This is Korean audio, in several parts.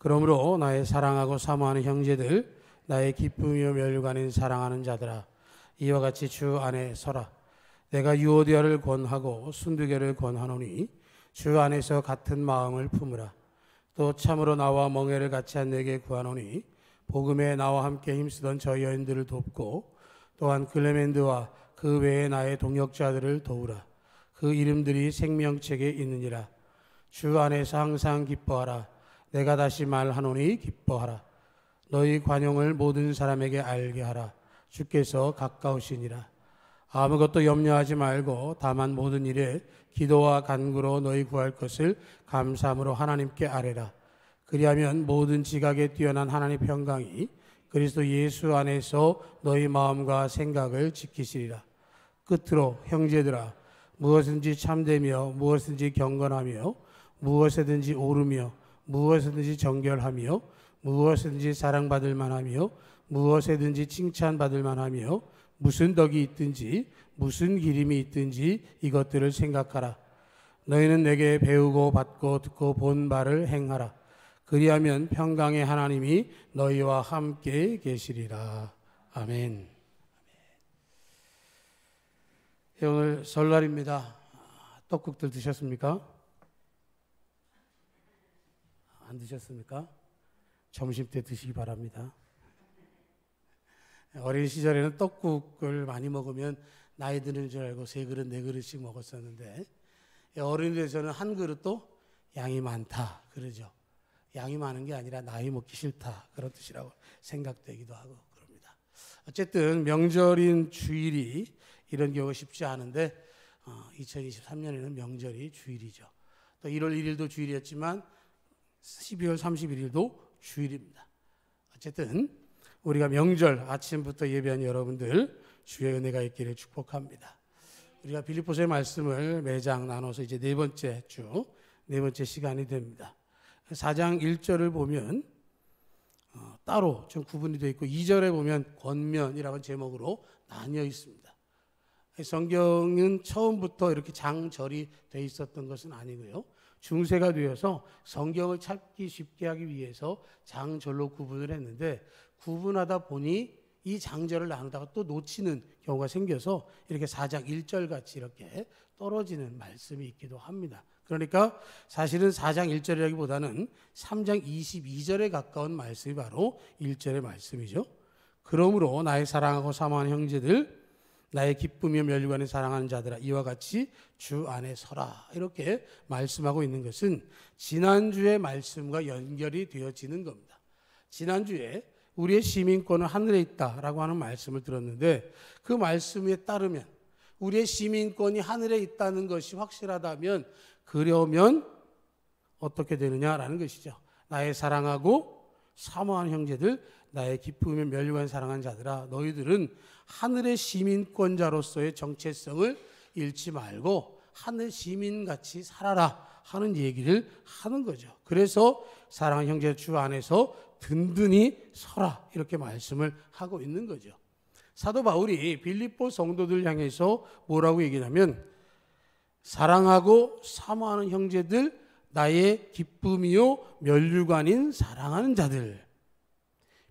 그러므로 나의 사랑하고 사모하는 형제들, 나의 기쁨이요 멸류관인 사랑하는 자들아, 이와 같이 주 안에 서라. 내가 유오디아를 권하고 순두개를 권하노니 주 안에서 같은 마음을 품으라. 또 참으로 나와 멍에를 같이 한 내게 구하노니 복음에 나와 함께 힘쓰던 저 여인들을 돕고 또한 클레멘드와 그 외에 나의 동역자들을 도우라. 그 이름들이 생명책에 있느니라. 주 안에서 항상 기뻐하라. 내가 다시 말하노니 기뻐하라. 너희 관용을 모든 사람에게 알게 하라. 주께서 가까우시니라. 아무것도 염려하지 말고 다만 모든 일에 기도와 간구로 너희 구할 것을 감사함으로 하나님께 아뢰라. 그리하면 모든 지각에 뛰어난 하나님의 평강이 그리스도 예수 안에서 너희 마음과 생각을 지키시리라. 끝으로 형제들아, 무엇든지 참되며 무엇든지 경건하며 무엇에든지 오르며 무엇에든지 정결하며 무엇에든지 사랑받을 만하며 무엇에든지 칭찬받을 만하며 무슨 덕이 있든지 무슨 기림이 있든지 이것들을 생각하라. 너희는 내게 배우고 받고 듣고 본 바를 행하라. 그리하면 평강의 하나님이 너희와 함께 계시리라. 아멘. 오늘 설날입니다. 떡국들 드셨습니까? 안 드셨습니까? 점심 때 드시기 바랍니다. 어린 시절에는 떡국을 많이 먹으면 나이 드는 줄 알고 3그릇, 4그릇씩 먹었었는데 어른이 돼서는 한 그릇도 양이 많다 그러죠. 양이 많은 게 아니라 나이 먹기 싫다 그런 뜻이라고 생각되기도 하고 그럽니다. 어쨌든 명절인 주일이 이런 경우가 쉽지 않은데 2023년에는 명절이 주일이죠. 또 1월 1일도 주일이었지만 12월 31일도 주일입니다. 어쨌든 우리가 명절 아침부터 예배한 여러분들 주의 은혜가 있기를 축복합니다. 우리가 빌립보서의 말씀을 매장 나눠서 이제 네 번째 시간이 됩니다. 4장 1절을 보면 따로 좀 구분이 되어 있고 2절에 보면 권면이라는 제목으로 나뉘어 있습니다. 성경은 처음부터 이렇게 장절이 되어 있었던 것은 아니고요. 중세가 되어서 성경을 찾기 쉽게 하기 위해서 장절로 구분을 했는데 구분하다 보니 이 장절을 나누다가 또 놓치는 경우가 생겨서 이렇게 4장 1절 같이 이렇게 떨어지는 말씀이 있기도 합니다. 그러니까 사실은 4장 1절이라기보다는 3장 22절에 가까운 말씀이 바로 1절의 말씀이죠. 그러므로 나의 사랑하고 사모하는 형제들, 나의 기쁨이며 멸류관을 사랑하는 자들아, 이와 같이 주 안에 서라. 이렇게 말씀하고 있는 것은 지난주의 말씀과 연결이 되어지는 겁니다. 지난주에 우리의 시민권은 하늘에 있다라고 하는 말씀을 들었는데 그 말씀에 따르면 우리의 시민권이 하늘에 있다는 것이 확실하다면 그러면 어떻게 되느냐라는 것이죠. 나의 사랑하고 사모하는 형제들, 나의 기쁨이며 멸류관 사랑하는 자들아, 너희들은 하늘의 시민권자로서의 정체성을 잃지 말고 하늘 시민같이 살아라 하는 얘기를 하는 거죠. 그래서 사랑하는 형제 주 안에서 든든히 서라 이렇게 말씀을 하고 있는 거죠. 사도 바울이 빌립보 성도들 향해서 뭐라고 얘기하냐면 사랑하고 사모하는 형제들, 나의 기쁨이요 멸류관인 사랑하는 자들,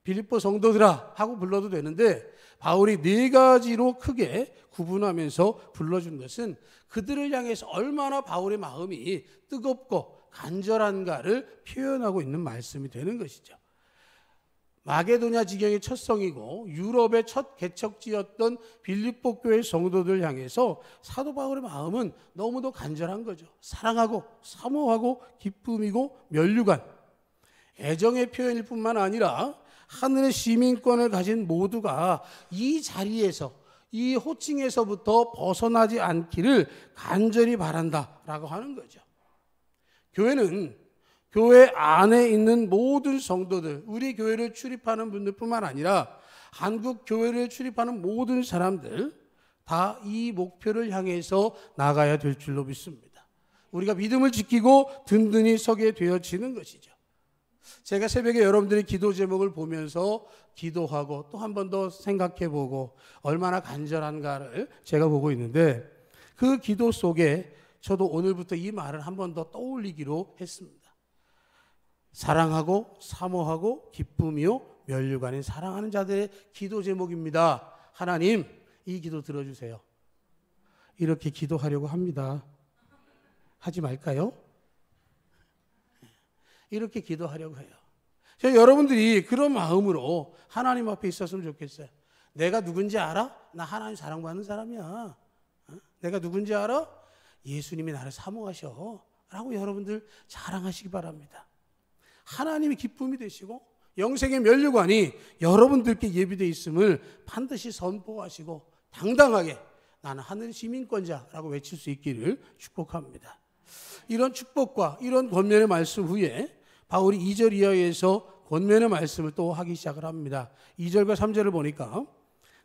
빌립보 성도들아 하고 불러도 되는데 바울이 4가지로 크게 구분하면서 불러준 것은 그들을 향해서 얼마나 바울의 마음이 뜨겁고 간절한가를 표현하고 있는 말씀이 되는 것이죠. 마게도냐 지경의 첫 성이고 유럽의 첫 개척지였던 빌립보 교회 성도들 향해서 사도 바울의 마음은 너무도 간절한 거죠. 사랑하고 사모하고 기쁨이고 멸류관, 애정의 표현일 뿐만 아니라 하늘의 시민권을 가진 모두가 이 자리에서 이 호칭에서부터 벗어나지 않기를 간절히 바란다라고 하는 거죠. 교회는 교회 안에 있는 모든 성도들, 우리 교회를 출입하는 분들뿐만 아니라 한국 교회를 출입하는 모든 사람들 다 이 목표를 향해서 나가야 될 줄로 믿습니다. 우리가 믿음을 지키고 든든히 서게 되어지는 것이죠. 제가 새벽에 여러분들의 기도 제목을 보면서 기도하고 또 한 번 더 생각해보고 얼마나 간절한가를 제가 보고 있는데 그 기도 속에 저도 오늘부터 이 말을 한 번 더 떠올리기로 했습니다. 사랑하고 사모하고 기쁨이요 면류관인 사랑하는 자들의 기도 제목입니다. 하나님, 이 기도 들어주세요. 이렇게 기도하려고 합니다. 하지 말까요? 이렇게 기도하려고 해요. 여러분들이 그런 마음으로 하나님 앞에 있었으면 좋겠어요. 내가 누군지 알아? 나 하나님 사랑받는 사람이야. 내가 누군지 알아? 예수님이 나를 사모하셔. 라고 여러분들 자랑하시기 바랍니다. 하나님이 기쁨이 되시고 영생의 면류관이 여러분들께 예비되어 있음을 반드시 선포하시고 당당하게 나는 하늘 시민권자라고 외칠 수 있기를 축복합니다. 이런 축복과 이런 권면의 말씀 후에 바울이 2절 이하에서 권면의 말씀을 또 하기 시작을 합니다. 2절과 3절을 보니까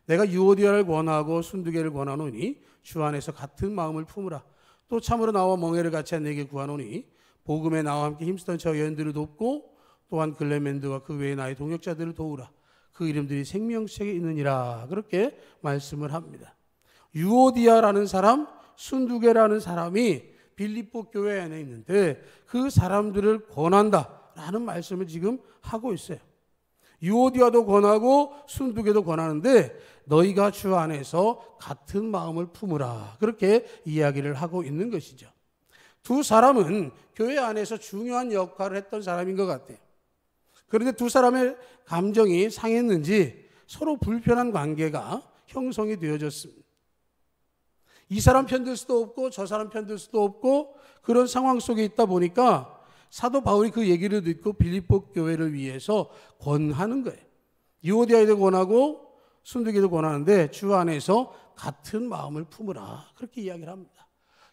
내가 유오디아를 권하고 순두개를 권하노니 주 안에서 같은 마음을 품으라. 또 참으로 나와 멍에를 같이 한 내게 구하노니 복음에 나와 함께 힘쓰던 저 여인들을 돕고 또한 글레멘드와 그 외의 나의 동역자들을 도우라. 그 이름들이 생명책에 있느니라. 그렇게 말씀을 합니다. 유오디아라는 사람, 순두개라는 사람이 빌립보 교회 안에 있는데 그 사람들을 권한다라는 말씀을 지금 하고 있어요. 유오디아도 권하고 순두개도 권하는데 너희가 주 안에서 같은 마음을 품으라. 그렇게 이야기를 하고 있는 것이죠. 두 사람은 교회 안에서 중요한 역할을 했던 사람인 것 같아요. 그런데 두 사람의 감정이 상했는지 서로 불편한 관계가 형성이 되어졌습니다. 이 사람 편들 수도 없고 저 사람 편들 수도 없고 그런 상황 속에 있다 보니까 사도 바울이 그 얘기를 듣고 빌립보 교회를 위해서 권하는 거예요. 유오디아에도 권하고 순두개도 권하는데 주 안에서 같은 마음을 품으라. 그렇게 이야기를 합니다.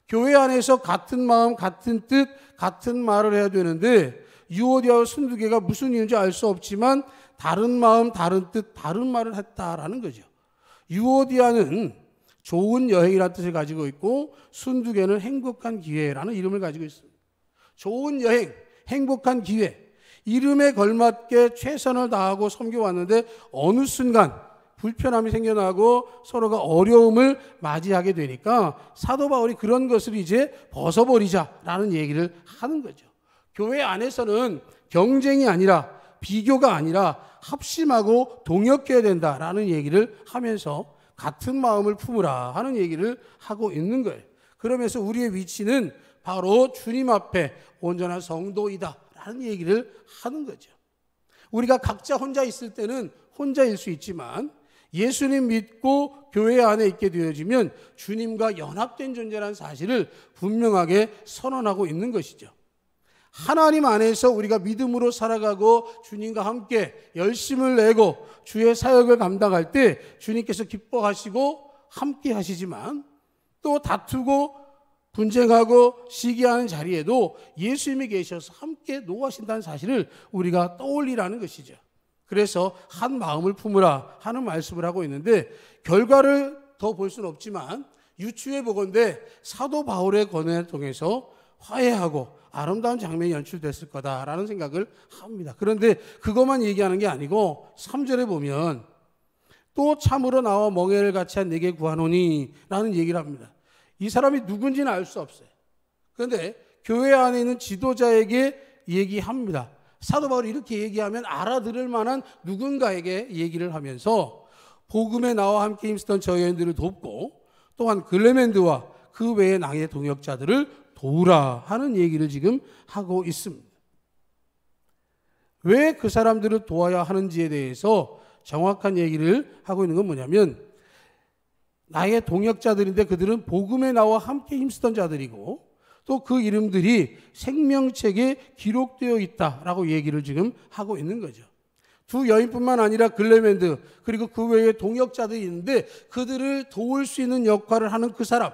교회 안에서 같은 마음, 같은 뜻, 같은 말을 해야 되는데 유오디아와 순두개가 무슨 이유인지 알 수 없지만 다른 마음, 다른 뜻, 다른 말을 했다라는 거죠. 유오디아는 좋은 여행이라는 뜻을 가지고 있고 순두개는 행복한 기회라는 이름을 가지고 있습니다. 좋은 여행, 행복한 기회, 이름에 걸맞게 최선을 다하고 섬겨왔는데 어느 순간 불편함이 생겨나고 서로가 어려움을 맞이하게 되니까 사도 바울이 그런 것을 이제 벗어버리자라는 얘기를 하는 거죠. 교회 안에서는 경쟁이 아니라 비교가 아니라 합심하고 동역해야 된다라는 얘기를 하면서 같은 마음을 품으라 하는 얘기를 하고 있는 거예요. 그러면서 우리의 위치는 바로 주님 앞에 온전한 성도이다 라는 얘기를 하는 거죠. 우리가 각자 혼자 있을 때는 혼자일 수 있지만 예수님 믿고 교회 안에 있게 되어지면 주님과 연합된 존재라는 사실을 분명하게 선언하고 있는 것이죠. 하나님 안에서 우리가 믿음으로 살아가고 주님과 함께 열심을 내고 주의 사역을 감당할 때 주님께서 기뻐하시고 함께 하시지만 또 다투고 분쟁하고 시기하는 자리에도 예수님이 계셔서 함께 노하신다는 사실을 우리가 떠올리라는 것이죠. 그래서 한 마음을 품으라 하는 말씀을 하고 있는데 결과를 더 볼 수는 없지만 유추해 보건대 사도 바울의 권한을 통해서 화해하고 아름다운 장면이 연출됐을 거다라는 생각을 합니다. 그런데 그것만 얘기하는 게 아니고 3절에 보면 또 참으로 나와 멍에를 같이 한 내게 구하노니 라는 얘기를 합니다. 이 사람이 누군지는 알 수 없어요. 그런데 교회 안에 있는 지도자에게 얘기합니다. 사도 바울이 이렇게 얘기하면 알아들을 만한 누군가에게 얘기를 하면서 복음에 나와 함께 힘쓰던 저 여인들을 돕고 또한 글레멘드와 그 외의 낭의 동역자들을 도우라 하는 얘기를 지금 하고 있습니다. 왜 그 사람들을 도와야 하는지에 대해서 정확한 얘기를 하고 있는 건 뭐냐면 나의 동역자들인데 그들은 복음에 나와 함께 힘쓰던 자들이고 또 그 이름들이 생명책에 기록되어 있다라고 얘기를 지금 하고 있는 거죠. 두 여인뿐만 아니라 글레멘드 그리고 그 외에 동역자들이 있는데 그들을 도울 수 있는 역할을 하는 그 사람,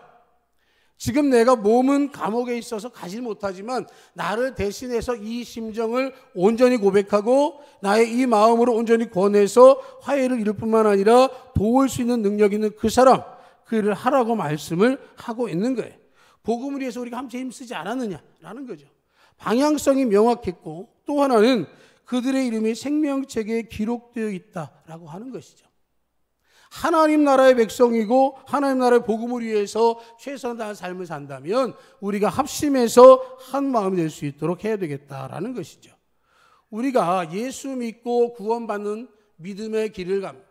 지금 내가 몸은 감옥에 있어서 가지 못하지만 나를 대신해서 이 심정을 온전히 고백하고 나의 이 마음으로 온전히 권해서 화해를 이룰 뿐만 아니라 도울 수 있는 능력 있는 그 사람, 그 일을 하라고 말씀을 하고 있는 거예요. 복음을 위해서 우리가 함께 힘쓰지 않았느냐라는 거죠. 방향성이 명확했고 또 하나는 그들의 이름이 생명책에 기록되어 있다라고 하는 것이죠. 하나님 나라의 백성이고 하나님 나라의 복음을 위해서 최선을 다한 삶을 산다면 우리가 합심해서 한 마음이 될 수 있도록 해야 되겠다라는 것이죠. 우리가 예수 믿고 구원받는 믿음의 길을 갑니다.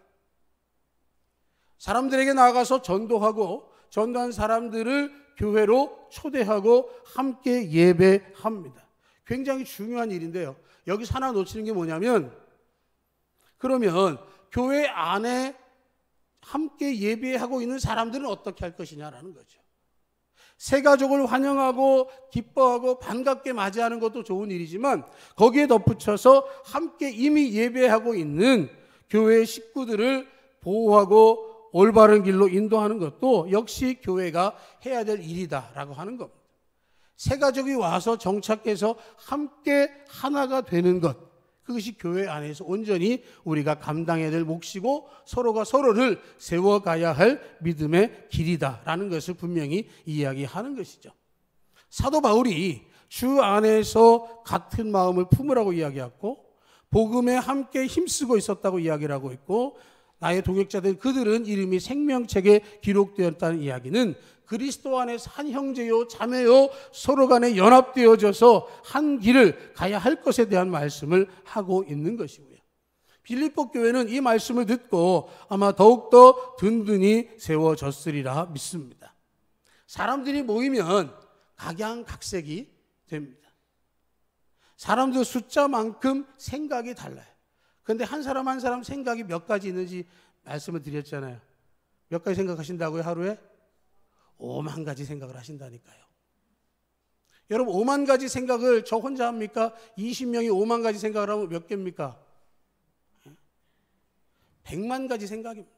사람들에게 나아가서 전도하고 전도한 사람들을 교회로 초대하고 함께 예배합니다. 굉장히 중요한 일인데요. 여기서 하나 놓치는 게 뭐냐면, 그러면 교회 안에 함께 예배하고 있는 사람들은 어떻게 할 것이냐라는 거죠. 새 가족을 환영하고 기뻐하고 반갑게 맞이하는 것도 좋은 일이지만 거기에 덧붙여서 함께 이미 예배하고 있는 교회의 식구들을 보호하고 올바른 길로 인도하는 것도 역시 교회가 해야 될 일이다라고 하는 겁니다. 새 가족이 와서 정착해서 함께 하나가 되는 것, 그것이 교회 안에서 온전히 우리가 감당해야 될 몫이고 서로가 서로를 세워가야 할 믿음의 길이다라는 것을 분명히 이야기하는 것이죠. 사도 바울이 주 안에서 같은 마음을 품으라고 이야기했고 복음에 함께 힘쓰고 있었다고 이야기를 하고 있고, 나의 동역자들 그들은 이름이 생명책에 기록되었다는 이야기는 그리스도 안에서 한 형제요 자매요 서로 간에 연합되어져서 한 길을 가야 할 것에 대한 말씀을 하고 있는 것이고요. 빌립보 교회는 이 말씀을 듣고 아마 더욱더 든든히 세워졌으리라 믿습니다. 사람들이 모이면 각양각색이 됩니다. 사람들 숫자만큼 생각이 달라요. 그런데 한 사람 한 사람 생각이 몇 가지 있는지 말씀을 드렸잖아요. 몇 가지 생각하신다고요? 하루에? 5만 가지 생각을 하신다니까요. 여러분 5만 가지 생각을 저 혼자 합니까? 20명이 5만 가지 생각을 하면 몇 개입니까? 100만 가지 생각입니다.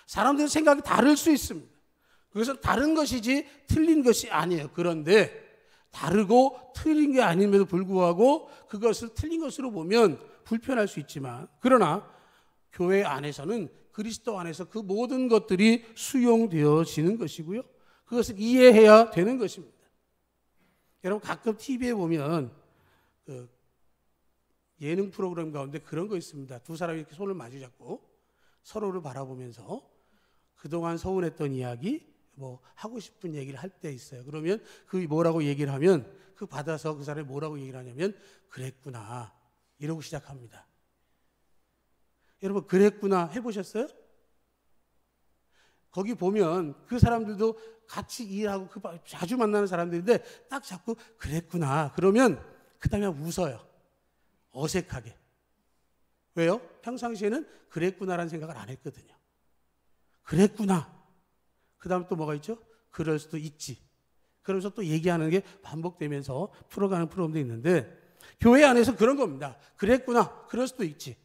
사람들은 생각이 다를 수 있습니다. 그것은 다른 것이지 틀린 것이 아니에요. 그런데 다르고 틀린 게 아님에도 불구하고 그것을 틀린 것으로 보면 불편할 수 있지만, 그러나 교회 안에서는 그리스도 안에서 그 모든 것들이 수용되어지는 것이고요. 그것을 이해해야 되는 것입니다. 여러분 가끔 TV에 보면 그 예능 프로그램 가운데 그런 거 있습니다. 두 사람이 이렇게 손을 마주 잡고 서로를 바라보면서 그동안 서운했던 이야기, 뭐 하고 싶은 얘기를 할 때 있어요. 그러면 그 뭐라고 얘기를 하면 그 받아서 그 사람이 뭐라고 얘기를 하냐면 그랬구나 이러고 시작합니다. 여러분 그랬구나 해보셨어요? 거기 보면 그 사람들도 같이 일하고 자주 만나는 사람들인데 딱 자꾸 그랬구나 그러면 그 다음에 웃어요. 어색하게. 왜요? 평상시에는 그랬구나라는 생각을 안 했거든요. 그랬구나. 그 다음 또 뭐가 있죠? 그럴 수도 있지. 그러면서 또 얘기하는 게 반복되면서 풀어가는 프로그램도 있는데 교회 안에서 그런 겁니다. 그랬구나. 그럴 수도 있지.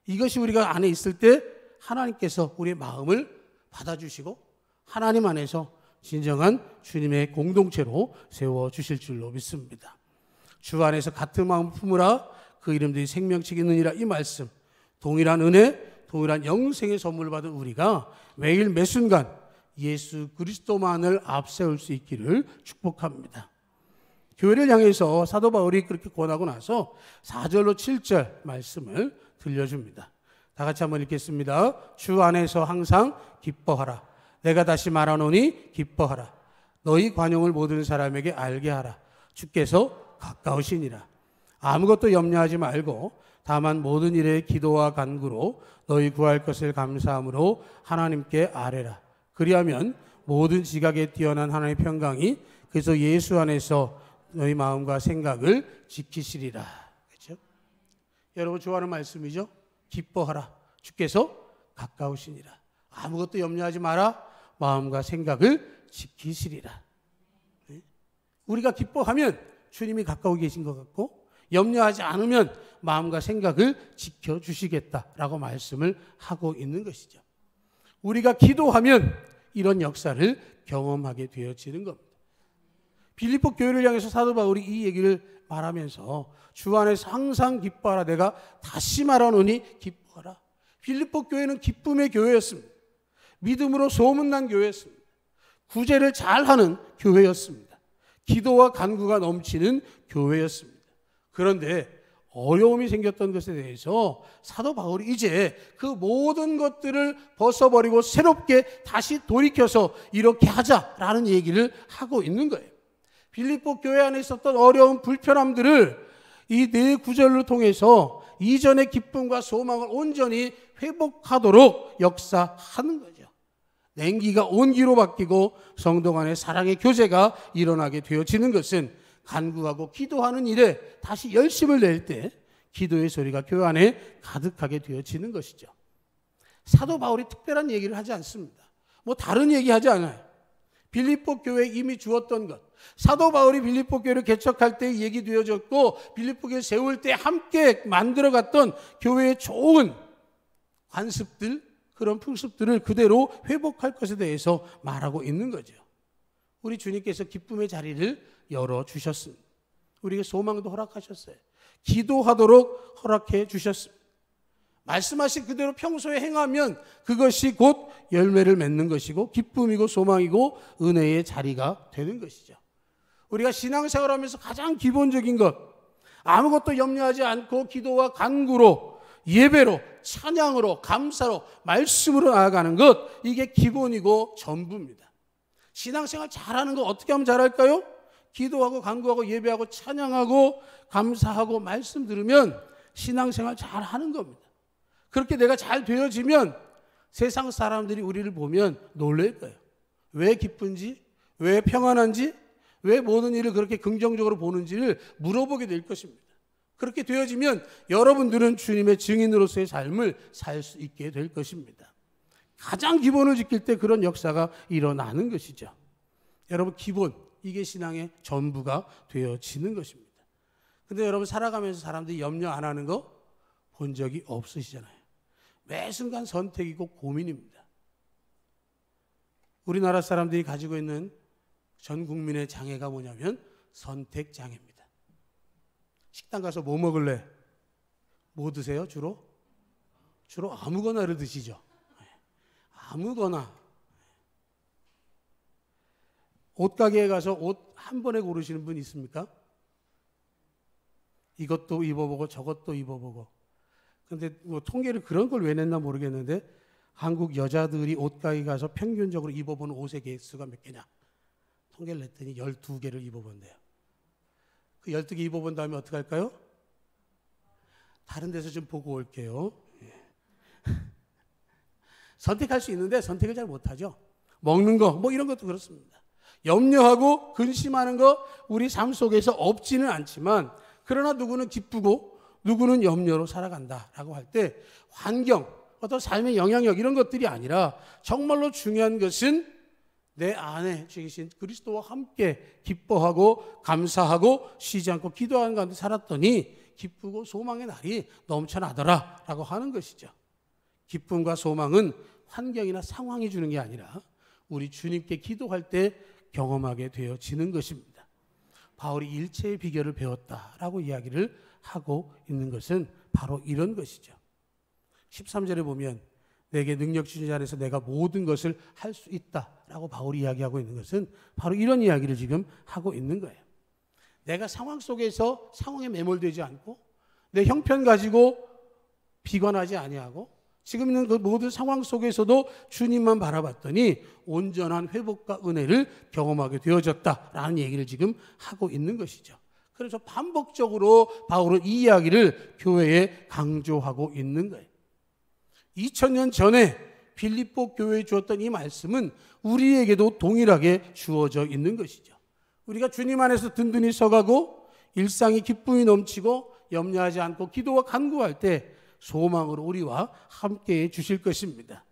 이것이 우리가 안에 있을 때 하나님께서 우리의 마음을 받아주시고 하나님 안에서 진정한 주님의 공동체로 세워주실 줄로 믿습니다. 주 안에서 같은 마음을 품으라 그 이름들이 생명책이 있느니라. 이 말씀, 동일한 은혜, 동일한 영생의 선물을 받은 우리가 매일 매순간 예수 그리스도만을 앞세울 수 있기를 축복합니다. 교회를 향해서 사도 바울이 그렇게 권하고 나서 4절로 7절 말씀을 들려줍니다. 다 같이 한번 읽겠습니다. 주 안에서 항상 기뻐하라. 내가 다시 말하노니 기뻐하라. 너희 관용을 모든 사람에게 알게 하라. 주께서 가까우시니라. 아무것도 염려하지 말고 다만 모든 일에 기도와 간구로 너희 구할 것을 감사함으로 하나님께 아뢰라. 그리하면 모든 지각에 뛰어난 하나님의 평강이 그래서 예수 안에서 너희 마음과 생각을 지키시리라. 그렇죠? 여러분 좋아하는 말씀이죠? 기뻐하라. 주께서 가까우시니라. 아무것도 염려하지 마라. 마음과 생각을 지키시리라. 우리가 기뻐하면 주님이 가까워 계신 것 같고 염려하지 않으면 마음과 생각을 지켜주시겠다라고 말씀을 하고 있는 것이죠. 우리가 기도하면 이런 역사를 경험하게 되어지는 겁니다. 빌립보 교회를 향해서 사도 바울이 이 얘기를 말하면서 주 안에서 항상 기뻐하라. 내가 다시 말하노니 기뻐하라. 빌립보 교회는 기쁨의 교회였습니다. 믿음으로 소문난 교회였습니다. 구제를 잘하는 교회였습니다. 기도와 간구가 넘치는 교회였습니다. 그런데 어려움이 생겼던 것에 대해서 사도 바울이 이제 그 모든 것들을 벗어버리고 새롭게 다시 돌이켜서 이렇게 하자라는 얘기를 하고 있는 거예요. 빌립보 교회 안에 있었던 어려운 불편함들을 이 네 구절을 통해서 이전의 기쁨과 소망을 온전히 회복하도록 역사하는 거죠. 냉기가 온기로 바뀌고 성도 간의 사랑의 교제가 일어나게 되어지는 것은 간구하고 기도하는 일에 다시 열심을 낼 때 기도의 소리가 교회 안에 가득하게 되어지는 것이죠. 사도 바울이 특별한 얘기를 하지 않습니다. 뭐 다른 얘기하지 않아요. 빌립보 교회에 이미 주었던 것, 사도 바울이 빌립보 교회를 개척할 때 얘기되어졌고 빌립보 교회 세울 때 함께 만들어갔던 교회의 좋은 관습들, 그런 풍습들을 그대로 회복할 것에 대해서 말하고 있는 거죠. 우리 주님께서 기쁨의 자리를 열어주셨습니다. 우리에게 소망도 허락하셨어요. 기도하도록 허락해 주셨습니다. 말씀하신 그대로 평소에 행하면 그것이 곧 열매를 맺는 것이고 기쁨이고 소망이고 은혜의 자리가 되는 것이죠. 우리가 신앙생활하면서 가장 기본적인 것, 아무것도 염려하지 않고 기도와 간구로, 예배로, 찬양으로, 감사로, 말씀으로 나아가는 것, 이게 기본이고 전부입니다. 신앙생활 잘하는 거 어떻게 하면 잘할까요? 기도하고 간구하고 예배하고 찬양하고 감사하고 말씀 들으면 신앙생활 잘하는 겁니다. 그렇게 내가 잘 되어지면 세상 사람들이 우리를 보면 놀랄 거예요. 왜 기쁜지, 왜 평안한지, 왜 모든 일을 그렇게 긍정적으로 보는지를 물어보게 될 것입니다. 그렇게 되어지면 여러분들은 주님의 증인으로서의 삶을 살 수 있게 될 것입니다. 가장 기본을 지킬 때 그런 역사가 일어나는 것이죠. 여러분, 기본, 이게 신앙의 전부가 되어지는 것입니다. 근데 여러분 살아가면서 사람들이 염려 안 하는 거 본 적이 없으시잖아요. 매 순간 선택이고 고민입니다. 우리나라 사람들이 가지고 있는 전 국민의 장애가 뭐냐면 선택 장애입니다. 식당 가서 뭐 먹을래? 뭐 드세요? 주로 아무거나를 드시죠. 아무거나. 옷가게에 가서 옷 한 번에 고르시는 분 있습니까? 이것도 입어보고 저것도 입어보고. 근데 뭐 통계를 그런 걸 왜 냈나 모르겠는데 한국 여자들이 옷가게 가서 평균적으로 입어보는 옷의 개수가 몇 개냐? 통계를 냈더니 12개를 입어본대요. 그 12개 입어본 다음에 어떻게 할까요? 다른 데서 좀 보고 올게요. 선택할 수 있는데 선택을 잘 못하죠. 먹는 거, 뭐 이런 것도 그렇습니다. 염려하고 근심하는 거 우리 삶 속에서 없지는 않지만 그러나 누구는 기쁘고 누구는 염려로 살아간다라고 할 때 환경, 어떤 삶의 영향력 이런 것들이 아니라 정말로 중요한 것은 내 안에 주신 그리스도와 함께 기뻐하고 감사하고 쉬지 않고 기도하는 가운데 살았더니 기쁘고 소망의 날이 넘쳐나더라라고 하는 것이죠. 기쁨과 소망은 환경이나 상황이 주는 게 아니라 우리 주님께 기도할 때 경험하게 되어지는 것입니다. 바울이 일체의 비결을 배웠다라고 이야기를 하고 있는 것은 바로 이런 것이죠. 13절에 보면 내게 능력 주신 자 안에서 내가 모든 것을 할 수 있다라고 바울이 이야기하고 있는 것은 바로 이런 이야기를 지금 하고 있는 거예요. 내가 상황 속에서 상황에 매몰되지 않고 내 형편 가지고 비관하지 아니하고 지금 있는 그 모든 상황 속에서도 주님만 바라봤더니 온전한 회복과 은혜를 경험하게 되어졌다라는 얘기를 지금 하고 있는 것이죠. 그래서 반복적으로 바울은 이 이야기를 교회에 강조하고 있는 거예요. 2000년 전에 빌립보 교회에 주었던 이 말씀은 우리에게도 동일하게 주어져 있는 것이죠. 우리가 주님 안에서 든든히 서가고 일상이 기쁨이 넘치고 염려하지 않고 기도와 간구할 때 소망으로 우리와 함께해 주실 것입니다.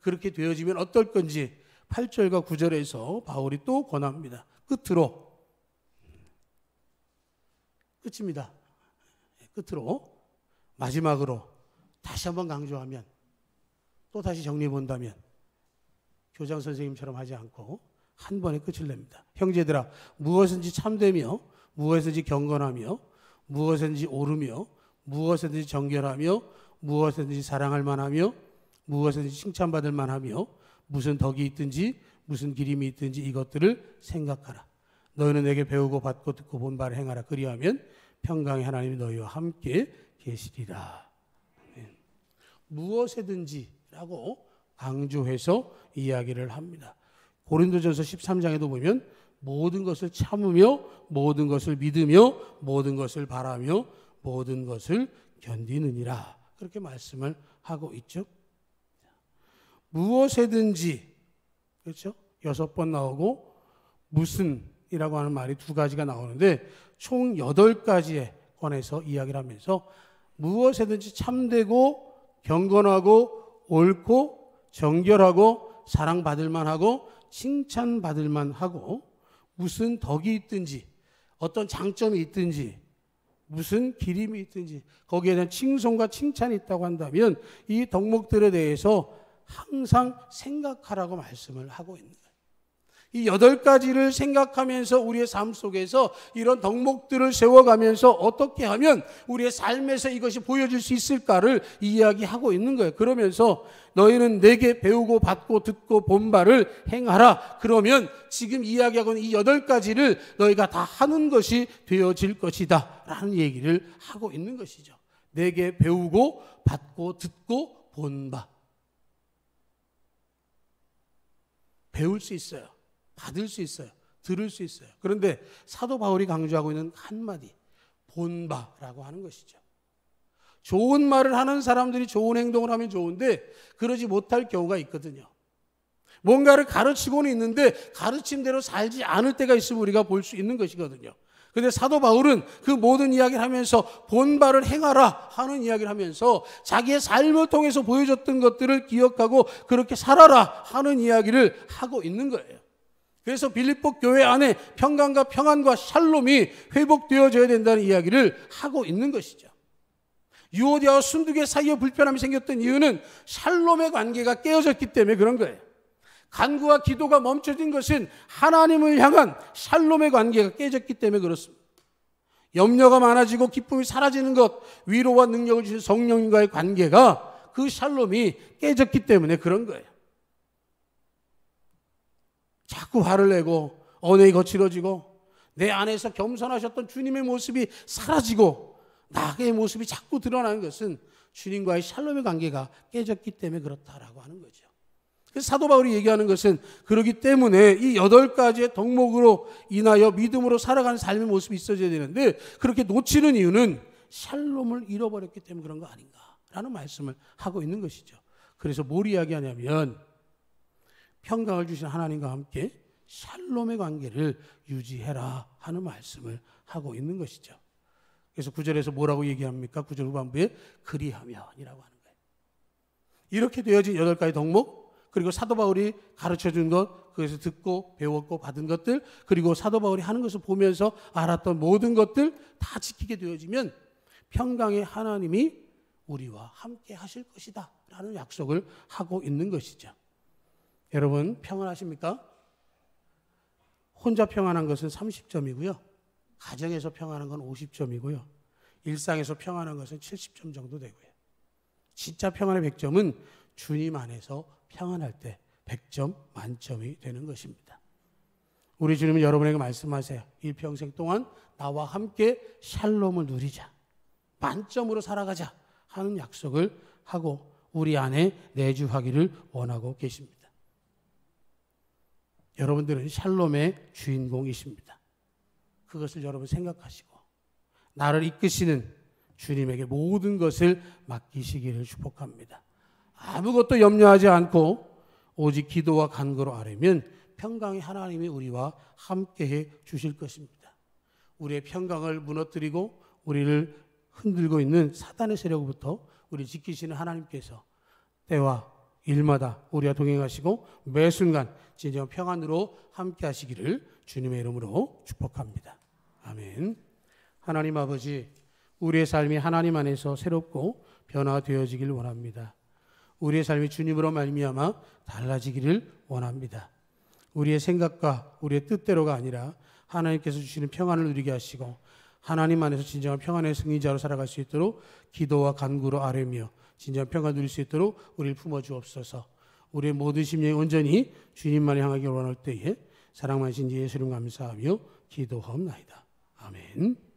그렇게 되어지면 어떨 건지 8절과 9절에서 바울이 또 권합니다. 끝입니다. 끝으로 마지막으로 다시 한번 강조하면 또 다시 정리해 본다면 교장 선생님처럼 하지 않고 한 번에 끝을 냅니다. 형제들아, 무엇인지 참되며 무엇이든지 경건하며 무엇이든지 옳으며 무엇이든지 정결하며 무엇이든지 사랑할 만하며 무엇이든지 칭찬받을 만하며 무슨 덕이 있든지 무슨 기림이 있든지 이것들을 생각하라. 너희는 내게 배우고 받고 듣고 본 바를 행하라. 그리하면 평강의 하나님이 너희와 함께 계시리라. 무엇이든지라고 강조해서 이야기를 합니다. 고린도전서 13장에도 보면 모든 것을 참으며 모든 것을 믿으며 모든 것을 바라며 모든 것을 견디느니라. 그렇게 말씀을 하고 있죠. 무엇에든지, 그렇죠? 6번 나오고 무슨이라고 하는 말이 2가지가 나오는데 총 8가지에 관해서 이야기를 하면서 무엇에든지 참되고 경건하고 옳고 정결하고 사랑받을 만하고 칭찬받을 만하고 무슨 덕이 있든지 어떤 장점이 있든지 무슨 기림이 있든지 거기에 대한 칭송과 칭찬이 있다고 한다면 이 덕목들에 대해서 항상 생각하라고 말씀을 하고 있는 거예요. 이 8가지를 생각하면서 우리의 삶 속에서 이런 덕목들을 세워가면서 어떻게 하면 우리의 삶에서 이것이 보여질 수 있을까를 이야기하고 있는 거예요. 그러면서 너희는 내게 배우고 받고 듣고 본 바를 행하라. 그러면 지금 이야기하고 있는 이 8가지를 너희가 다 하는 것이 되어질 것이다 라는 얘기를 하고 있는 것이죠. 내게 배우고 받고 듣고 본 바. 배울 수 있어요. 받을 수 있어요. 들을 수 있어요. 그런데 사도 바울이 강조하고 있는 한마디, 본바라고 하는 것이죠. 좋은 말을 하는 사람들이 좋은 행동을 하면 좋은데 그러지 못할 경우가 있거든요. 뭔가를 가르치고는 있는데 가르침대로 살지 않을 때가 있으면 우리가 볼 수 있는 것이거든요. 그런데 사도 바울은 그 모든 이야기를 하면서 본바를 행하라 하는 이야기를 하면서 자기의 삶을 통해서 보여줬던 것들을 기억하고 그렇게 살아라 하는 이야기를 하고 있는 거예요. 그래서 빌립보 교회 안에 평강과 평안과 샬롬이 회복되어져야 된다는 이야기를 하고 있는 것이죠. 유오디아와 순두계 사이에 불편함이 생겼던 이유는 샬롬의 관계가 깨어졌기 때문에 그런 거예요. 간구와 기도가 멈춰진 것은 하나님을 향한 샬롬의 관계가 깨졌기 때문에 그렇습니다. 염려가 많아지고 기쁨이 사라지는 것, 위로와 능력을 주신 성령님과의 관계가 그 샬롬이 깨졌기 때문에 그런 거예요. 자꾸 화를 내고 언행이 거칠어지고 내 안에서 겸손하셨던 주님의 모습이 사라지고 나의 모습이 자꾸 드러나는 것은 주님과의 샬롬의 관계가 깨졌기 때문에 그렇다라고 하는 거죠. 그래서 사도 바울이 얘기하는 것은 그렇기 때문에 이 8가지의 덕목으로 인하여 믿음으로 살아가는 삶의 모습이 있어져야 되는데 그렇게 놓치는 이유는 샬롬을 잃어버렸기 때문에 그런 거 아닌가라는 말씀을 하고 있는 것이죠. 그래서 뭘 이야기하냐면 평강을 주신 하나님과 함께 샬롬의 관계를 유지해라 하는 말씀을 하고 있는 것이죠. 그래서 9절에서 뭐라고 얘기합니까? 9절 후반부에 그리하면이라고 하는 거예요. 이렇게 되어진 8가지 덕목, 그리고 사도 바울이 가르쳐준 것, 그래서 듣고 배웠고 받은 것들, 그리고 사도 바울이 하는 것을 보면서 알았던 모든 것들 다 지키게 되어지면 평강의 하나님이 우리와 함께 하실 것이다 라는 약속을 하고 있는 것이죠. 여러분 평안하십니까? 혼자 평안한 것은 30점이고요. 가정에서 평안한 건 50점이고요. 일상에서 평안한 것은 70점 정도 되고요. 진짜 평안의 100점은 주님 안에서 평안할 때 100점 만점이 되는 것입니다. 우리 주님은 여러분에게 말씀하세요. 일평생 동안 나와 함께 샬롬을 누리자. 만점으로 살아가자 하는 약속을 하고 우리 안에 내주하기를 원하고 계십니다. 여러분들은 샬롬의 주인공이십니다. 그것을 여러분 생각하시고 나를 이끄시는 주님에게 모든 것을 맡기시기를 축복합니다. 아무것도 염려하지 않고 오직 기도와 간구로 아뢰면 평강의 하나님이 우리와 함께해 주실 것입니다. 우리의 평강을 무너뜨리고 우리를 흔들고 있는 사단의 세력부터 우리 지키시는 하나님께서 때와 일마다 우리와 동행하시고 매 순간 진정 평안으로 함께 하시기를 주님의 이름으로 축복합니다. 아멘. 하나님 아버지, 우리의 삶이 하나님 안에서 새롭고 변화되어지기를 원합니다. 우리의 삶이 주님으로 말미암아 달라지기를 원합니다. 우리의 생각과 우리의 뜻대로가 아니라 하나님께서 주시는 평안을 누리게 하시고 하나님 안에서 진정한 평안의 승리자로 살아갈 수 있도록 기도와 간구로 아뢰며 진정한 평안을 누릴 수 있도록 우리를 품어주옵소서. 우리의 모든 심령이 온전히 주님만을 향하기 원할 때에 사랑 많으신 예수님 감사하며 기도하옵나이다. 아멘.